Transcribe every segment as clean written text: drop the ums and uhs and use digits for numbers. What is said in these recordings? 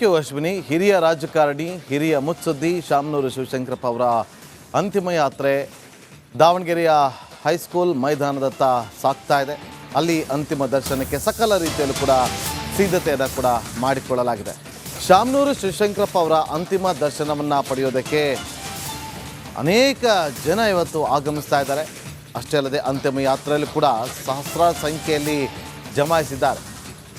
ಅಶ್ವಿನಿ ಹಿರಿಯ ರಾಜಕಾರಣಿ ಹಿರಿಯ ಮುತ್ಸದ್ದಿ ಶಾಮನೂರು ಶಿವಶಂಕರಪ್ಪ ಅವರ ಅಂತಿಮ ಯಾತ್ರೆ ದಾವಣಗೆರೆಯ ಹೈಸ್ಕೂಲ್ ಮೈದಾನದತ್ತ ಸಾಗ್ತಾ ಇದೆ. ಅಲ್ಲಿ ಅಂತಿಮ ದರ್ಶನಕ್ಕೆ ಸಕಲ ರೀತಿಯಲ್ಲೂ ಕೂಡ ಸಿದ್ಧತೆಯನ್ನು ಕೂಡ ಮಾಡಿಕೊಳ್ಳಲಾಗಿದೆ. ಶಾಮನೂರು ಶಿವಶಂಕರಪ್ಪ ಅವರ ಅಂತಿಮ ದರ್ಶನವನ್ನು ಪಡೆಯೋದಕ್ಕೆ ಅನೇಕ ಜನ ಇವತ್ತು ಆಗಮಿಸ್ತಾ ಇದ್ದಾರೆ. ಅಷ್ಟೇ ಅಲ್ಲದೆ ಅಂತಿಮ ಯಾತ್ರೆಯಲ್ಲೂ ಕೂಡ ಸಹಸ್ರಾರು ಸಂಖ್ಯೆಯಲ್ಲಿ ಜಮಾಯಿಸಿದ್ದಾರೆ.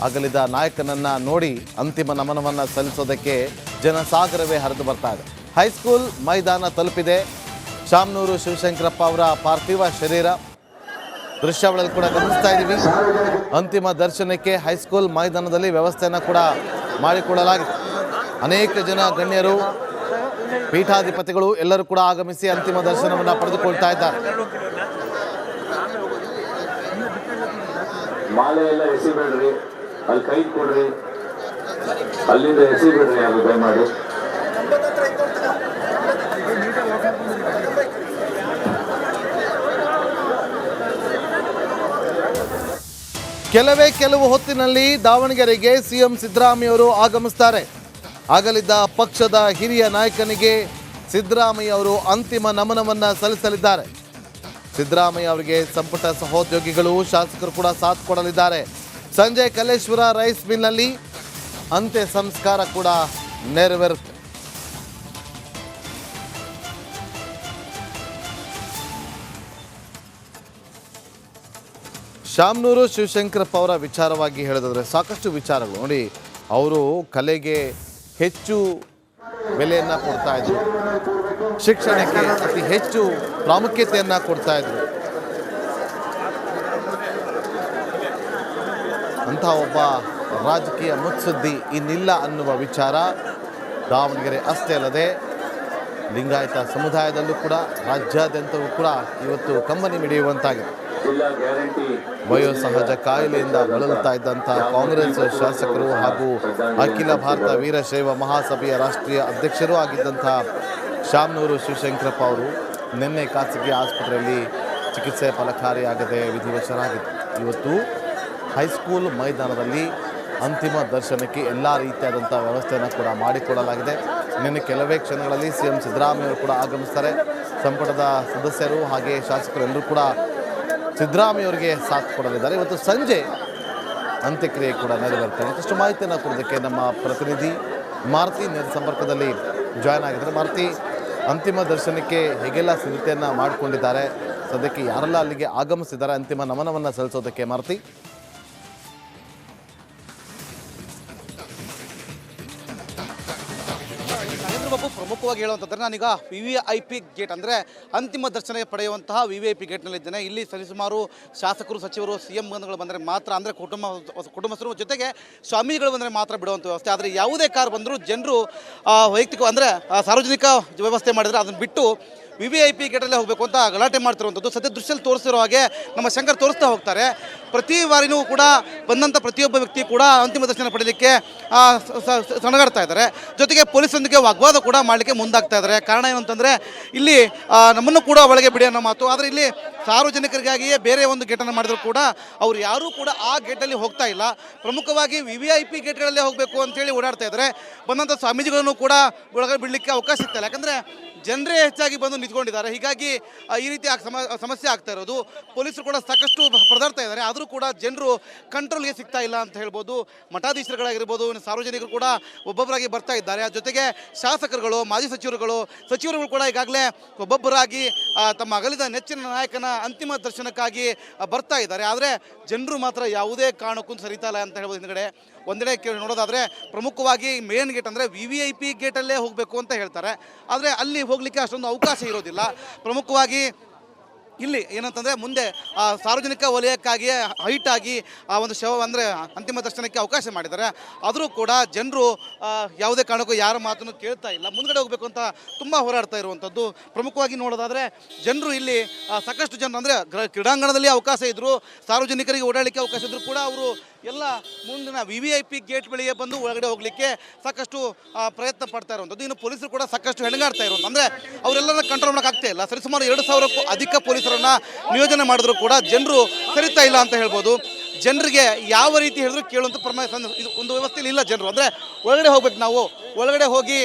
ಅಗಲಿದ ನಾಯಕನನ್ನು ನೋಡಿ ಅಂತಿಮ ನಮನವನ್ನು ಸಲ್ಲಿಸೋದಕ್ಕೆ ಜನಸಾಗರವೇ ಹರಿದು ಬರ್ತಾ ಇದೆ. ಹೈಸ್ಕೂಲ್ ಮೈದಾನ ತಲುಪಿದೆ ಶಾಮನೂರು ಶಿವಶಂಕರಪ್ಪ ಅವರ ಪಾರ್ಥಿವ ಶರೀರ. ದೃಶ್ಯಾವಳಿಯಲ್ಲಿ ಕೂಡ ಗಮನಿಸ್ತಾ ಇದ್ದೀವಿ. ಅಂತಿಮ ದರ್ಶನಕ್ಕೆ ಹೈಸ್ಕೂಲ್ ಮೈದಾನದಲ್ಲಿ ವ್ಯವಸ್ಥೆಯನ್ನು ಕೂಡ ಮಾಡಿಕೊಳ್ಳಲಾಗಿದೆ. ಅನೇಕ ಜನ ಗಣ್ಯರು, ಪೀಠಾಧಿಪತಿಗಳು ಎಲ್ಲರೂ ಕೂಡ ಆಗಮಿಸಿ ಅಂತಿಮ ದರ್ಶನವನ್ನು ಪಡೆದುಕೊಳ್ತಾ ಇದ್ದಾರೆ. ಮಾಲೆ ಎಲ್ಲ ಎಸಿಬೇಡ್ರಿ, ಅಲ್ಲಿ ಕೈ ಕೊಡ್ರಿ, ಅಲ್ಲಿಂದ ಎಸಿಬೇಡ್ರಿ, ಅದು ದಯಮಾಡಿ. ಕೆಲವು ಹೊತ್ತಿನಲ್ಲಿ ದಾವಣಗೆರೆಗೆ ಸಿಎಂ ಸಿದ್ದರಾಮಯ್ಯ ಅವರು ಆಗಮಿಸ್ತಾರೆ. ಆಗಲಿದ್ದ ಪಕ್ಷದ ಹಿರಿಯ ನಾಯಕನಿಗೆ ಸಿದ್ದರಾಮಯ್ಯ ಅವರು ಅಂತಿಮ ನಮನವನ್ನು ಸಲ್ಲಿಸಲಿದ್ದಾರೆ. ಸಿದ್ದರಾಮಯ್ಯ ಅವರಿಗೆ ಸಂಪುಟ ಸಹೋದ್ಯೋಗಿಗಳು, ಶಾಸಕರು ಕೂಡ ಸಾಥ್ ಕೊಡಲಿದ್ದಾರೆ. ಸಂಜೆ ಕಲ್ಲೇಶ್ವರ ರೈಸ್ ಮಿಲ್ನಲ್ಲಿ ಅಂತ್ಯ ಸಂಸ್ಕಾರ ಕೂಡ ನೆರವೇರುತ್ತೆ. ಶಾಮನೂರು ಶಿವಶಂಕರಪ್ಪ ಅವರ ವಿಚಾರವಾಗಿ ಹೇಳೋದಾದ್ರೆ ಸಾಕಷ್ಟು ವಿಚಾರಗಳು ನೋಡಿ. ಅವರು ಕಲೆಗೆ ಹೆಚ್ಚು ಬೆಲೆಯನ್ನು ಕೊಡ್ತಾ ಇದ್ರು, ಶಿಕ್ಷಣಕ್ಕೆ ಅತಿ ಹೆಚ್ಚು ಪ್ರಾಮುಖ್ಯತೆಯನ್ನು ಕೊಡ್ತಾ ಇದ್ರು. ಅಂಥ ಒಬ್ಬ ರಾಜಕೀಯ ಮುತ್ಸದ್ದಿ ಇನ್ನಿಲ್ಲ ಅನ್ನುವ ವಿಚಾರ ದಾವಣಗೆರೆ ಅಷ್ಟೇ ಅಲ್ಲದೆ ಲಿಂಗಾಯತ ಸಮುದಾಯದಲ್ಲೂ ಕೂಡ ರಾಜ್ಯಾದ್ಯಂತವೂ ಕೂಡ ಇವತ್ತು ಕಂಬನಿ ಮಿಡಿಯುವಂತಾಗಿದೆ. ವಯೋಸಹಜ ಕಾಯಿಲೆಯಿಂದ ಬಳಲುತ್ತಾ ಇದ್ದಂಥ ಕಾಂಗ್ರೆಸ್ ಶಾಸಕರು ಹಾಗೂ ಅಖಿಲ ಭಾರತ ವೀರಶೈವ ಮಹಾಸಭೆಯ ರಾಷ್ಟ್ರೀಯ ಅಧ್ಯಕ್ಷರೂ ಆಗಿದ್ದಂಥ ಶಾಮನೂರು ಶಿವಶಂಕರಪ್ಪ ಅವರು ನಿನ್ನೆ ಖಾಸಗಿ ಆಸ್ಪತ್ರೆಯಲ್ಲಿ ಚಿಕಿತ್ಸೆ ಫಲಕಾರಿಯಾಗದೆ ವಿಧಿವಶರಾಗಿದ್ದರು. ಇವತ್ತು ಹೈಸ್ಕೂಲ್ ಮೈದಾನದಲ್ಲಿ ಅಂತಿಮ ದರ್ಶನಕ್ಕೆ ಎಲ್ಲ ರೀತಿಯಾದಂಥ ವ್ಯವಸ್ಥೆಯನ್ನು ಕೂಡ ಮಾಡಿಕೊಡಲಾಗಿದೆ. ನಿನ್ನೆ ಕೆಲವೇ ಕ್ಷಣಗಳಲ್ಲಿ ಸಿಎಂ ಸಿದ್ದರಾಮಯ್ಯ ಅವರು ಕೂಡ ಆಗಮಿಸ್ತಾರೆ. ಸಂಪುಟದ ಸದಸ್ಯರು ಹಾಗೆ ಶಾಸಕರೆಲ್ಲರೂ ಕೂಡ ಸಿದ್ದರಾಮಯ್ಯ ಅವರಿಗೆ ಸಾಥ್ ಕೊಡಲಿದ್ದಾರೆ. ಇವತ್ತು ಸಂಜೆ ಅಂತ್ಯಕ್ರಿಯೆ ಕೂಡ ನೆರವೇರುತ್ತೆ. ಮತ್ತಷ್ಟು ಮಾಹಿತಿಯನ್ನು ಕೊಡೋದಕ್ಕೆ ನಮ್ಮ ಪ್ರತಿನಿಧಿ ಮಾರುತಿ ನೇರ ಸಂಪರ್ಕದಲ್ಲಿ ಜಾಯ್ನ್ ಆಗಿದ್ದಾರೆ. ಮಾರುತಿ, ಅಂತಿಮ ದರ್ಶನಕ್ಕೆ ಹೇಗೆಲ್ಲ ಸಿದ್ಧತೆಯನ್ನು ಮಾಡಿಕೊಂಡಿದ್ದಾರೆ, ಸದ್ಯಕ್ಕೆ ಯಾರೆಲ್ಲ ಅಲ್ಲಿಗೆ ಆಗಮಿಸಿದ್ದಾರೆ ಅಂತಿಮ ನಮನವನ್ನು ಸಲ್ಲಿಸೋದಕ್ಕೆ? ಮಾರುತಿ, ಬಾಬು, ಪ್ರಮುಖವಾಗಿ ಹೇಳುವಂಥದ್ದು ನಾನೀಗ VVIP ಗೇಟ್ ಅಂದರೆ ಅಂತಿಮ ದರ್ಶನ ಪಡೆಯುವಂತಹ VVIP ಗೇಟ್ನಲ್ಲಿದ್ದೇನೆ. ಇಲ್ಲಿ ಸರಿಸುಮಾರು ಶಾಸಕರು, ಸಚಿವರು, CM ಬಂದರೆ ಮಾತ್ರ, ಅಂದರೆ ಕುಟುಂಬಸ್ಥರು ಜೊತೆಗೆ ಸ್ವಾಮೀಜಿಗಳು ಬಂದರೆ ಮಾತ್ರ ಬಿಡುವಂಥ ವ್ಯವಸ್ಥೆ. ಆದರೆ ಯಾವುದೇ ಕಾರ್ ಬಂದರೂ ಜನರು ವೈಯಕ್ತಿಕ ಅಂದರೆ ಸಾರ್ವಜನಿಕ ವ್ಯವಸ್ಥೆ ಮಾಡಿದರೆ ಅದನ್ನು ಬಿಟ್ಟು VVIP ಗೇಟಲ್ಲೇ ಹೋಗಬೇಕು ಅಂತ ಗಲಾಟೆ ಮಾಡ್ತಿರುವಂಥದ್ದು ಸದ್ಯ ದೃಶ್ಯದಲ್ಲಿ ತೋರಿಸ್ತಿರೋ ಹಾಗೆ ನಮ್ಮ ಶಂಕರ್ ತೋರಿಸ್ತಾ ಹೋಗ್ತಾರೆ. ಪ್ರತಿ ಬಾರಿನೂ ಕೂಡ ಬಂದಂಥ ಪ್ರತಿಯೊಬ್ಬ ವ್ಯಕ್ತಿ ಕೂಡ ಅಂತಿಮ ದರ್ಶನ ಪಡೆಯಲಿಕ್ಕೆ ಸಣಗಾಡ್ತಾ ಇದ್ದಾರೆ. ಜೊತೆಗೆ ಪೊಲೀಸರೊಂದಿಗೆ ವಾಗ್ವಾದ ಕೂಡ ಮಾಡಲಿಕ್ಕೆ ಮುಂದಾಗ್ತಾ ಇದ್ದಾರೆ. ಕಾರಣ ಏನು ಅಂತಂದರೆ ಇಲ್ಲಿ ನಮ್ಮನ್ನು ಕೂಡ ಒಳಗೆ ಬಿಡಿ ಅನ್ನೋ ಮಾತು. ಆದರೆ ಇಲ್ಲಿ ಸಾರ್ವಜನಿಕರಿಗಾಗಿಯೇ ಬೇರೆ ಒಂದು ಗೇಟನ್ನು ಮಾಡಿದ್ರು ಕೂಡ ಅವರು ಯಾರೂ ಕೂಡ ಆ ಗೇಟಲ್ಲಿ ಹೋಗ್ತಾ ಇಲ್ಲ. ಪ್ರಮುಖವಾಗಿ VVIP ಗೇಟ್ಗಳಲ್ಲೇ ಹೋಗಬೇಕು ಅಂತೇಳಿ ಓಡಾಡ್ತಾ ಇದ್ದಾರೆ. ಬಂದಂಥ ಸ್ವಾಮೀಜಿಗಳನ್ನು ಕೂಡ ಒಳಗೆ ಬಿಡಲಿಕ್ಕೆ ಅವಕಾಶ ಸಿಗ್ತಾ ಇಲ್ಲ. ಯಾಕಂದರೆ ಜನರೇ ಹೆಚ್ಚಾಗಿ ಬಂದು ನಿಂತ್ಕೊಂಡಿದ್ದಾರೆ. ಹೀಗಾಗಿ ಈ ರೀತಿ ಸಮಸ್ಯೆ ಆಗ್ತಾ ಇರೋದು. ಪೊಲೀಸರು ಕೂಡ ಸಾಕಷ್ಟು ಪರದಾಡ್ತಾ ಇದ್ದಾರೆ. ಆದರೂ ಕೂಡ ಜನರು ಕಂಟ್ರೋಲ್ಗೆ ಸಿಗ್ತಾ ಇಲ್ಲ ಅಂತ ಹೇಳ್ಬೋದು. ಮಠಾಧೀಶರುಗಳಾಗಿರ್ಬೋದು, ಸಾರ್ವಜನಿಕರು ಕೂಡ ಒಬ್ಬೊಬ್ಬರಾಗಿ ಬರ್ತಾ ಇದ್ದಾರೆ. ಜೊತೆಗೆ ಶಾಸಕರುಗಳು, ಮಾಜಿ ಸಚಿವರುಗಳು ಕೂಡ ಈಗಾಗಲೇ ಒಬ್ಬೊಬ್ಬರಾಗಿ ತಮ್ಮ ಅಗಲಿದ ನೆಚ್ಚಿನ ನಾಯಕನ ಅಂತಿಮ ದರ್ಶನಕ್ಕಾಗಿ ಬರ್ತಾ ಇದ್ದಾರೆ. ಆದರೆ ಜನರು ಮಾತ್ರ ಯಾವುದೇ ಕಾರಣಕ್ಕೂ ಸರಿತಾ ಇಲ್ಲ ಅಂತ ಹೇಳ್ಬೋದು. ಹಿಂದ್ಗಡೆ ಒಂದೆಡೆ ನೋಡೋದಾದರೆ ಪ್ರಮುಖವಾಗಿ ಮೇನ್ ಗೇಟ್ ಅಂದರೆ VVIP ಗೇಟಲ್ಲೇ ಹೋಗಬೇಕು ಅಂತ ಹೇಳ್ತಾರೆ. ಆದರೆ ಅಲ್ಲಿ ಹೋಗಲಿಕ್ಕೆ ಅಷ್ಟೊಂದು ಅವಕಾಶ ಇರೋದಿಲ್ಲ. ಪ್ರಮುಖವಾಗಿ ಇಲ್ಲಿ ಏನಂತಂದರೆ ಮುಂದೆ ಸಾರ್ವಜನಿಕ ವಲಯಕ್ಕಾಗಿ ಹೈಟಾಗಿ ಒಂದು ಶವ ಅಂದರೆ ಅಂತಿಮ ದರ್ಶನಕ್ಕೆ ಅವಕಾಶ ಮಾಡಿದ್ದಾರೆ. ಆದರೂ ಕೂಡ ಜನರು ಯಾವುದೇ ಕಾರಣಕ್ಕೂ ಯಾರ ಮಾತನ್ನು ಕೇಳ್ತಾ ಇಲ್ಲ. ಮುಂದ್ಗಡೆ ಹೋಗಬೇಕು ಅಂತ ತುಂಬ ಹೋರಾಡ್ತಾ ಇರುವಂಥದ್ದು. ಪ್ರಮುಖವಾಗಿ ನೋಡೋದಾದರೆ ಜನರು ಇಲ್ಲಿ ಸಾಕಷ್ಟು ಜನ ಅಂದರೆ ಕ್ರೀಡಾಂಗಣದಲ್ಲಿ ಅವಕಾಶ ಇದ್ದರು, ಸಾರ್ವಜನಿಕರಿಗೆ ಓಡಾಡಲಿಕ್ಕೆ ಅವಕಾಶ ಇದ್ದರೂ ಕೂಡ ಅವರು ಎಲ್ಲ ಮುಂದಿನ VVIP ಗೇಟ್ ಬಳಿಗೆ ಬಂದು ಒಳಗಡೆ ಹೋಗಲಿಕ್ಕೆ ಸಾಕಷ್ಟು ಪ್ರಯತ್ನ ಪಡ್ತಾ ಇರುವಂಥದ್ದು. ಇನ್ನು ಪೊಲೀಸರು ಕೂಡ ಸಾಕಷ್ಟು ಹೆಣಗಾಡ್ತಾ ಇರುವಂಥ, ಅಂದರೆ ಅವರೆಲ್ಲರನ್ನ ಕಂಟ್ರೋಲ್ ಮಾಡೋಕ್ಕಾಗ್ತಾ ಇಲ್ಲ. ಸರಿಸುಮಾರು 2,000ಕ್ಕೂ ಅಧಿಕ ಪೊಲೀಸರನ್ನು ನಿಯೋಜನೆ ಮಾಡಿದ್ರು ಕೂಡ ಜನರು ಸರಿತಾ ಇಲ್ಲ ಅಂತ ಹೇಳ್ಬೋದು. ಜನರಿಗೆ ಯಾವ ರೀತಿ ಹೇಳಿದ್ರು ಕೇಳುವಂಥ ಇದು ಒಂದು ವ್ಯವಸ್ಥೆಯಲ್ಲಿ ಇಲ್ಲ ಜನರು. ಅಂದರೆ ಒಳಗಡೆ ಹೋಗ್ಬೇಕು, ನಾವು ಒಳಗಡೆ ಹೋಗಿ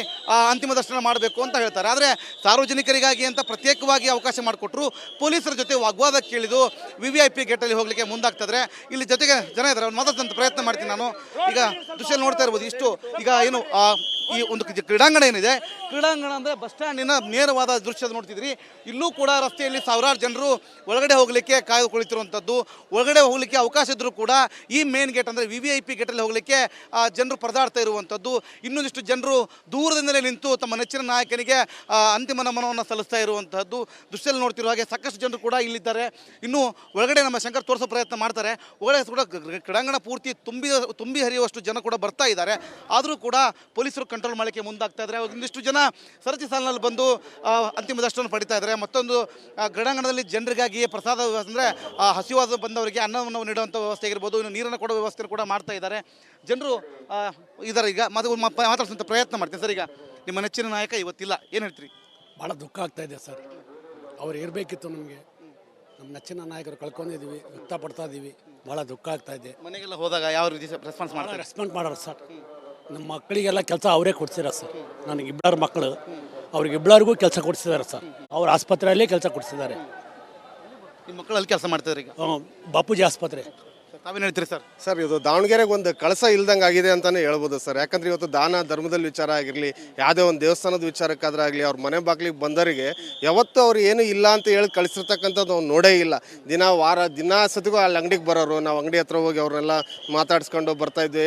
ಅಂತಿಮ ದರ್ಶನ ಮಾಡಬೇಕು ಅಂತ ಹೇಳ್ತಾರೆ. ಆದರೆ ಸಾರ್ವಜನಿಕರಿಗಾಗಿ ಅಂತ ಪ್ರತ್ಯೇಕವಾಗಿ ಅವಕಾಶ ಮಾಡಿಕೊಟ್ರು. ಪೊಲೀಸರ ಜೊತೆ ವಾಗ್ವಾದ ಕೇಳಿದು VIP ಗೇಟಲ್ಲಿ ಹೋಗಲಿಕ್ಕೆ ಮುಂದಾಗ್ತಿದ್ರೆ ಇಲ್ಲಿ ಜೊತೆಗೆ ಜನ ಇದ್ದಾರೆ. ಅವ್ರು ಮಾತಾಡ್ತಂತ ಪ್ರಯತ್ನ ಮಾಡ್ತೀನಿ ನಾನು. ಈಗ ದೃಶ್ಯ ನೋಡ್ತಾ ಇರ್ಬೋದು. ಇಷ್ಟು ಈಗ ಏನು ಈ ಒಂದು ಕ್ರೀಡಾಂಗಣ ಏನಿದೆ, ಕ್ರೀಡಾಂಗಣ ಅಂದರೆ ಬಸ್ ಸ್ಟ್ಯಾಂಡಿನ ನೇರವಾದ ದೃಶ್ಯ ನೋಡ್ತಿದ್ರಿ. ಇಲ್ಲೂ ಕೂಡ ರಸ್ತೆಯಲ್ಲಿ ಸಾವಿರಾರು ಜನರು ಒಳಗಡೆ ಹೋಗಲಿಕ್ಕೆ ಕಾಯ್ದು ಕುಳಿತಿರುವಂಥದ್ದು. ಒಳಗಡೆ ಹೋಗಲಿಕ್ಕೆ ಅವಕಾಶ ಇದ್ದರೂ ಕೂಡ ಈ ಮೇನ್ ಗೇಟ್ ಅಂದರೆ VIP ಗೇಟಲ್ಲಿ ಹೋಗಲಿಕ್ಕೆ ಜನರು ಪರದಾಡ್ತಾ ಇರುವಂಥದ್ದು. ಇನ್ನೊಂದಿಷ್ಟು ಜನರು ದೂರದಿಂದಲೇ ನಿಂತು ತಮ್ಮ ನೆಚ್ಚಿನ ನಾಯಕನಿಗೆ ಅಂತಿಮ ನಮನವನ್ನು ಸಲ್ಲಿಸ್ತಾ ಇರುವಂಥದ್ದು ದೃಶ್ಯದಲ್ಲಿ ನೋಡ್ತಿರೋ ಹಾಗೆ ಸಾಕಷ್ಟು ಜನರು ಕೂಡ ಇಲ್ಲಿದ್ದಾರೆ. ಇನ್ನು ಒಳಗಡೆ ನಮ್ಮ ಶಂಕರ್ ತೋರಿಸೋ ಪ್ರಯತ್ನ ಮಾಡ್ತಾರೆ. ಒಳಗಡೆ ಕೂಡ ಕ್ರೀಡಾಂಗಣ ಪೂರ್ತಿ ತುಂಬಿ ಹರಿಯುವಷ್ಟು ಜನ ಕೂಡ ಬರ್ತಾ ಇದ್ದಾರೆ. ಆದರೂ ಕೂಡ ಪೊಲೀಸರು ಕಂಟ್ರೋಲ್ ಮಾಡಲಿಕ್ಕೆ ಮುಂದಾಗ್ತಾ ಇದ್ದಾರೆ. ಒಂದಿಷ್ಟು ಜನ ಸರತಿ ಸಾಲಿನಲ್ಲಿ ಬಂದು ಅಂತಿಮ ದರ್ಶನ ಪಡಿತಾ ಇದ್ದಾರೆ. ಮತ್ತೊಂದು ಕ್ರೀಡಾಂಗಣದಲ್ಲಿ ಜನರಿಗಾಗಿ ಪ್ರಸಾದ ಅಂದರೆ ಹಸಿವಾದ ಬಂದವರಿಗೆ ಅನ್ನವನ್ನು ನೀಡುವಂಥ ವ್ಯವಸ್ಥೆ ಆಗಿರ್ಬೋದು, ಇನ್ನು ನೀರನ್ನು ಕೊಡೋ ವ್ಯವಸ್ಥೆ ಕೂಡ ಮಾಡ್ತಾ ಇದ್ದಾರೆ. ಜನರು ಇದ್ದಾರೆ. ಈಗ ಮಾತಾಡ್ಸೋಂಥ ಪ್ರಯತ್ನ ಮಾಡ್ತೀನಿ ಸರ್. ಈಗ ನಿಮ್ಮ ನೆಚ್ಚಿನ ನಾಯಕ ಇವತ್ತಿಲ್ಲ, ಏನು ಹೇಳ್ತೀರಿ? ಭಾಳ ದುಃಖ ಆಗ್ತಾ ಇದೆ ಸರ್. ಅವ್ರು ಇರಬೇಕಿತ್ತು. ನಮಗೆ ನಮ್ಮ ನೆಚ್ಚಿನ ನಾಯಕರು ಕಳ್ಕೊಂಡಿದ್ದೀವಿ, ವ್ಯಕ್ತಪಡ್ತಾ ಇದ್ದೀವಿ. ಭಾಳ ದುಃಖ ಆಗ್ತಾ ಇದೆ. ಮನೆಗೆಲ್ಲ ಹೋದಾಗ ಯಾವ ರೀತಿ ರೆಸ್ಪಾನ್ಸ್ ಮಾಡ್ತಾರೆ? ರೆಸ್ಪಾಂಡ್ ಮಾಡೋರು ಸರ್. ನಮ್ಮ ಮಕ್ಕಳಿಗೆಲ್ಲ ಕೆಲಸ ಅವರೇ ಕೊಡ್ಸಿರ ಸರ್. ನನಗೆ ಇಬ್ಬರು ಮಕ್ಕಳು, ಅವ್ರಿಗಿಬ್ಬರಿಗೂ ಕೆಲಸ ಕೊಡಿಸಿದ್ದಾರೆ ಸರ್. ಅವ್ರ ಆಸ್ಪತ್ರೆಯಲ್ಲೇ ಕೆಲಸ ಕೊಡಿಸಿದ್ದಾರೆ. ನಿಮ್ಮ ಮಕ್ಕಳಲ್ಲಿ ಕೆಲಸ ಮಾಡ್ತಿದ್ದಾರೆ ಈಗ? ಬಾಪೂಜಿ ಆಸ್ಪತ್ರೆ. ತಾವೇನು ಹೇಳ್ತೀರಿ ಸರ್? ಸರ್, ಇದು ದಾವಣಗೆರೆಗೆ ಒಂದು ಕಳಸ ಇಲ್ದಂಗೆ ಆಗಿದೆ ಅಂತಲೇ ಹೇಳ್ಬೋದು ಸರ್. ಯಾಕಂದರೆ ಇವತ್ತು ದಾನ ಧರ್ಮದಲ್ಲಿ ವಿಚಾರ ಆಗಿರಲಿ, ಯಾವುದೇ ಒಂದು ದೇವಸ್ಥಾನದ ವಿಚಾರಕ್ಕಾದ್ರೆ ಆಗಲಿ, ಅವ್ರ ಮನೆ ಬಾಗಿಲಿಗೆ ಬಂದವರಿಗೆ ಯಾವತ್ತೂ ಅವ್ರು ಏನೂ ಇಲ್ಲ ಅಂತ ಹೇಳಿ ಕಳಿಸಿರ್ತಕ್ಕಂಥದ್ದು ಅವ್ನು ನೋಡೇ ಇಲ್ಲ. ದಿನ ಸತಿಗೂ ಅಲ್ಲಿ ಅಂಗಡಿಗೆ ಬರೋರು. ನಾವು ಅಂಗಡಿ ಹತ್ರ ಹೋಗಿ ಅವ್ರನ್ನೆಲ್ಲ ಮಾತಾಡ್ಸ್ಕೊಂಡು ಬರ್ತಾಯಿದ್ವಿ.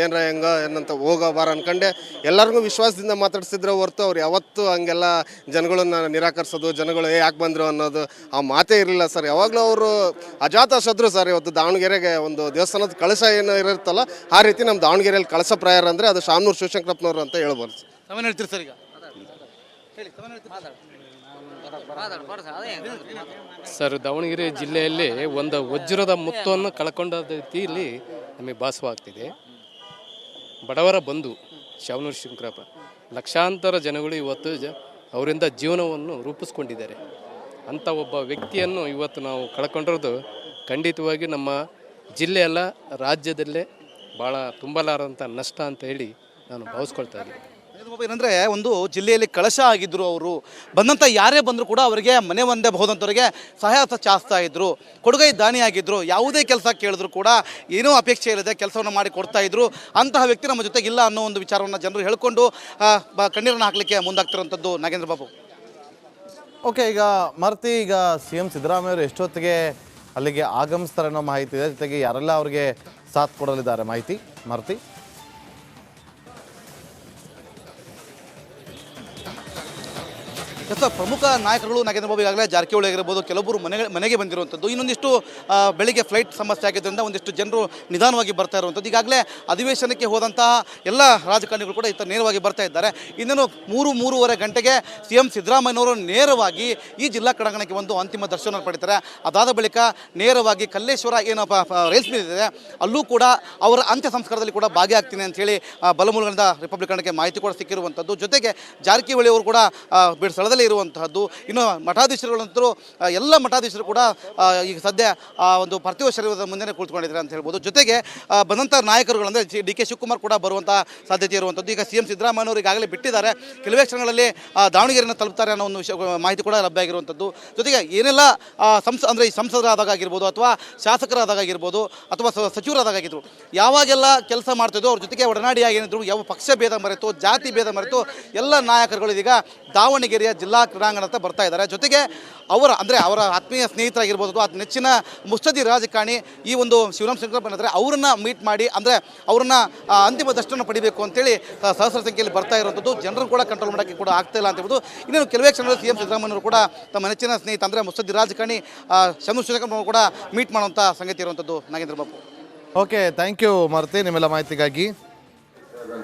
ಏನಂತ ಹೋಗೋ ಬಾರ ಅನ್ಕೊಂಡೆ ಎಲ್ಲರಿಗೂ ವಿಶ್ವಾಸದಿಂದ ಮಾತಾಡ್ಸಿದ್ರೆ ಹೊರತು ಅವ್ರು ಯಾವತ್ತೂ ಹಂಗೆಲ್ಲ ಜನಗಳನ್ನ ನಿರಾಕರಿಸೋದು, ಜನಗಳು ಯಾಕೆ ಬಂದರು ಅನ್ನೋದು ಆ ಮಾತೇ ಇರಲಿಲ್ಲ ಸರ್. ಯಾವಾಗಲೂ ಅವರು ಅಜಾತ ಶತ್ರು ಸರ್. ಇವತ್ತು ದಾವಣಗೆರೆಗೆ ಒಂದು ದೇವಸ್ಥಾನದ ಕಳಶ ಏನು ಇರುತ್ತಲ್ಲ, ಆ ರೀತಿ ನಮ್ಮ ದಾವಣಗೆರೆಯಲ್ಲಿ ಕಳಶ ಪ್ರಾಯರ್ ಅಂದರೆ ಅದು ಶಾಮನೂರು ಶಿವಶಂಕರಪ್ಪನವರು ಅಂತ ಹೇಳ್ಬೋದು ಸರ್. ತಾವೇನು ಹೇಳ್ತೀರಿ ಸರ್? ಈಗ ಸರ್, ದಾವಣಗೆರೆ ಜಿಲ್ಲೆಯಲ್ಲಿ ಒಂದು ವಜ್ರದ ಮುತ್ತನ್ನು ಕಳ್ಕೊಂಡ ರೀತಿಯಲ್ಲಿ ನಮಗೆ ಭಾಸವಾಗ್ತಿದೆ. ಬಡವರ ಬಂಧು ಶಾಮನೂರು ಶಿವಶಂಕರಪ್ಪ ಲಕ್ಷಾಂತರ ಜನಗಳು ಇವತ್ತು ಅವರಿಂದ ಜೀವನವನ್ನು ರೂಪಿಸ್ಕೊಂಡಿದ್ದಾರೆ. ಅಂಥ ಒಬ್ಬ ವ್ಯಕ್ತಿಯನ್ನು ಇವತ್ತು ನಾವು ಕಳ್ಕೊಂಡಿರೋದು ಖಂಡಿತವಾಗಿ ನಮ್ಮ ಜಿಲ್ಲೆಯಲ್ಲ, ರಾಜ್ಯದಲ್ಲೇ ಭಾಳ ತುಂಬಲಾರಂಥ ನಷ್ಟ ಅಂತ ಹೇಳಿ ನಾನು ಭಾವಿಸ್ಕೊಳ್ತಾ ಇದ್ದೀನಿ. ಏನಂದರೆ ಒಂದು ಜಿಲ್ಲೆಯಲ್ಲಿ ಕಳಶ ಆಗಿದ್ದರು. ಅವರು ಬಂದಂಥ ಯಾರೇ ಬಂದರೂ ಕೂಡ ಅವರಿಗೆ ಮನೆ ಒಂದೇ ಬಹುದಂಥವರಿಗೆ ಸಹಾಯ ಚಾಚ್ತಾ ಇದ್ದರು, ಕೊಡುಗೈ ದಾನಿಯಾಗಿದ್ದರು. ಯಾವುದೇ ಕೆಲಸ ಕೇಳಿದ್ರು ಕೂಡ ಏನೂ ಅಪೇಕ್ಷೆ ಇಲ್ಲದೆ ಕೆಲಸವನ್ನು ಮಾಡಿ ಕೊಡ್ತಾ ಇದ್ರು. ಅಂತಹ ವ್ಯಕ್ತಿ ನಮ್ಮ ಜೊತೆಗೆ ಇಲ್ಲ ಅನ್ನೋ ಒಂದು ವಿಚಾರವನ್ನು ಜನರು ಹೇಳ್ಕೊಂಡು ಕಣ್ಣೀರನ್ನು ಹಾಕಲಿಕ್ಕೆ ಮುಂದಾಗ್ತಿರೋಂಥದ್ದು. ನಾಗೇಂದ್ರ ಬಾಬು. ಓಕೆ, ಈಗ ಮಾರುತಿ, ಈಗ CM ಸಿದ್ದರಾಮಯ್ಯವರು ಎಷ್ಟೊತ್ತಿಗೆ ಅಲ್ಲಿಗೆ ಆಗಮಿಸ್ತಾರೆ ಅನ್ನೋ ಮಾಹಿತಿ ಇದೆ. ಜೊತೆಗೆ ಯಾರೆಲ್ಲ ಅವ್ರಿಗೆ ಸಾಥ್ ಕೊಡಲಿದ್ದಾರೆ ಮಾಹಿತಿ ಮಾರುತಿ? ಪ್ರಮುಖ ನಾಯಕರುಗಳು ನಾಗೇಂದ್ರ ಬಾಬು ಈಗಾಗಲೇ ಜಾರಕಿಹೊಳಿ ಆಗಿರ್ಬೋದು, ಕೆಲವೊಬ್ಬರು ಮನೆಗೆ ಬಂದಿರುವಂಥದ್ದು. ಇನ್ನೊಂದಿಷ್ಟು ಬೆಳಿಗ್ಗೆ ಫ್ಲೈಟ್ ಸಮಸ್ಯೆ ಆಗಿದ್ದರಿಂದ ಒಂದಿಷ್ಟು ಜನರು ನಿಧಾನವಾಗಿ ಬರ್ತಾ ಇರುವಂಥದ್ದು. ಈಗಾಗಲೇ ಅಧಿವೇಶನಕ್ಕೆ ಹೋದಂತಹ ಎಲ್ಲ ರಾಜಕಾರಣಿಗಳು ಕೂಡ ಇತ್ತ ನೇರವಾಗಿ ಬರ್ತಾ ಇದ್ದಾರೆ. ಇನ್ನೇನು 3-3:30 ಗಂಟೆಗೆ CM ಸಿದ್ದರಾಮಯ್ಯನವರು ನೇರವಾಗಿ ಈ ಜಿಲ್ಲಾ ಕ್ರೀಡಾಂಗಣಕ್ಕೆ ಬಂದು ಅಂತಿಮ ದರ್ಶನ ಪಡಿತಾರೆ. ಅದಾದ ಬಳಿಕ ನೇರವಾಗಿ ಕಲ್ಲೇಶ್ವರ ಏನಪ್ಪ ರೈಲ್ಸ್ ಮಿಲ್ ಇದೆ, ಅಲ್ಲೂ ಕೂಡ ಅವರ ಅಂತ್ಯ ಸಂಸ್ಕಾರದಲ್ಲಿ ಕೂಡ ಭಾಗಿಯಾಗ್ತೀನಿ ಅಂಥೇಳಿ ಬಲಮೂಲಗಳಿಂದ ರಿಪಬ್ಲಿಕ್ ಕನ್ನಡಕ್ಕೆ ಮಾಹಿತಿ ಕೂಡ ಸಿಕ್ಕಿರುವಂಥದ್ದು. ಜೊತೆಗೆ ಜಾರಕಿಹೊಳಿ ಅವರು ಕೂಡ ಸ್ಥಳದಲ್ಲಿ ಇರುವಂತಹದ್ದು. ಇನ್ನು ಮಠಾಧೀಶರುಗಳಂತರೂ ಎಲ್ಲ ಮಠಾಧೀಶರು ಕೂಡ ಈಗ ಸದ್ಯ ಒಂದು ಪಾರ್ಥಿವ ಶರೀರದ ಮುಂದೆ ಕುಳಿತುಕೊಂಡಿದ್ದಾರೆ ಅಂತ ಹೇಳ್ಬೋದು. ಜೊತೆಗೆ ಬಂದಂಥ ನಾಯಕರುಗಳಂದರೆ DK ಶಿವಕುಮಾರ್ ಕೂಡ ಬರುವಂಥ ಸಾಧ್ಯತೆ ಇರುವಂಥದ್ದು. ಈಗ CM ಸಿದ್ದರಾಮಯ್ಯನವರು ಈಗಾಗಲೇ ಬಿಟ್ಟಿದ್ದಾರೆ. ಕೆಲವೇ ಕ್ಷಣಗಳಲ್ಲಿ ದಾವಣಗೆರೆಯನ್ನು ತಲುಪ್ತಾರೆ ಅನ್ನೋ ಒಂದು ಮಾಹಿತಿ ಕೂಡ ಲಭ್ಯ ಆಗಿರುವಂಥದ್ದು. ಜೊತೆಗೆ ಏನೆಲ್ಲ ಅಂದರೆ ಈ ಸಂಸದರಾದಾಗ ಆಗಿರ್ಬೋದು, ಅಥವಾ ಶಾಸಕರಾದಾಗ ಆಗಿರ್ಬೋದು, ಅಥವಾ ಸಚಿವರಾದಾಗಿದ್ರು, ಯಾವಾಗೆಲ್ಲ ಕೆಲಸ ಮಾಡ್ತಿದ್ರು ಅವ್ರ ಜೊತೆಗೆ ಒಡನಾಡಿಯಾಗಿ ಏನಿದ್ರು, ಯಾವ ಪಕ್ಷ ಭೇದ ಮರೆತು, ಜಾತಿ ಭೇದ ಮರೆತು ಎಲ್ಲ ನಾಯಕರುಗಳು ಇದೀಗ ದಾವಣಗೆರೆಯ ಜಿಲ್ಲಾ ಕ್ರೀಡಾಂಗಣ ಅಂತ ಬರ್ತಾ ಇದ್ದಾರೆ. ಜೊತೆಗೆ ಅವರ ಆತ್ಮೀಯ ಸ್ನೇಹಿತರಾಗಿರ್ಬೋದು, ಅಥವಾ ನೆಚ್ಚಿನ ಮುತ್ಸದ್ದಿ ರಾಜಕಾರಣಿ ಈ ಒಂದು ಶಿವರಾಮ್ ಶಂಕರಪ್ಪ ಅಂದರೆ ಅವರನ್ನು ಮೀಟ್ ಮಾಡಿ, ಅಂದರೆ ಅವರನ್ನು ಅಂತಿಮ ದರ್ಶನ ಪಡಿಬೇಕು ಅಂತೇಳಿ ಸಹಸ್ರ ಸಂಖ್ಯೆಯಲ್ಲಿ ಬರ್ತಾ ಇರುವಂಥದ್ದು. ಜನರನ್ನು ಕೂಡ ಕಂಟ್ರೋಲ್ ಮಾಡೋಕ್ಕೆ ಕೂಡ ಆಗ್ತಾ ಇಲ್ಲ ಅಂತ ಹೇಳ್ಬೋದು. ಇನ್ನೇನು ಕೆಲವೇ ಕ್ಷಣದಲ್ಲಿ CM ಸಿದ್ದರಾಮಯ್ಯವರು ಕೂಡ ತಮ್ಮ ನೆಚ್ಚಿನ ಸ್ನೇಹಿತ ಅಂದರೆ ಮುತ್ಸದ್ದಿ ರಾಜಕಾರಣಿ ಶಾಮನೂರು ಶಿವಶಂಕರಪ್ಪ ಕೂಡ ಮೀಟ್ ಮಾಡುವಂಥ ಸಂಗತಿ ಇರುವಂಥದ್ದು. Nagendra Babu. Okay, thank you Maruti ನಿಮ್ಮೆಲ್ಲ ಮಾಹಿತಿಗಾಗಿ.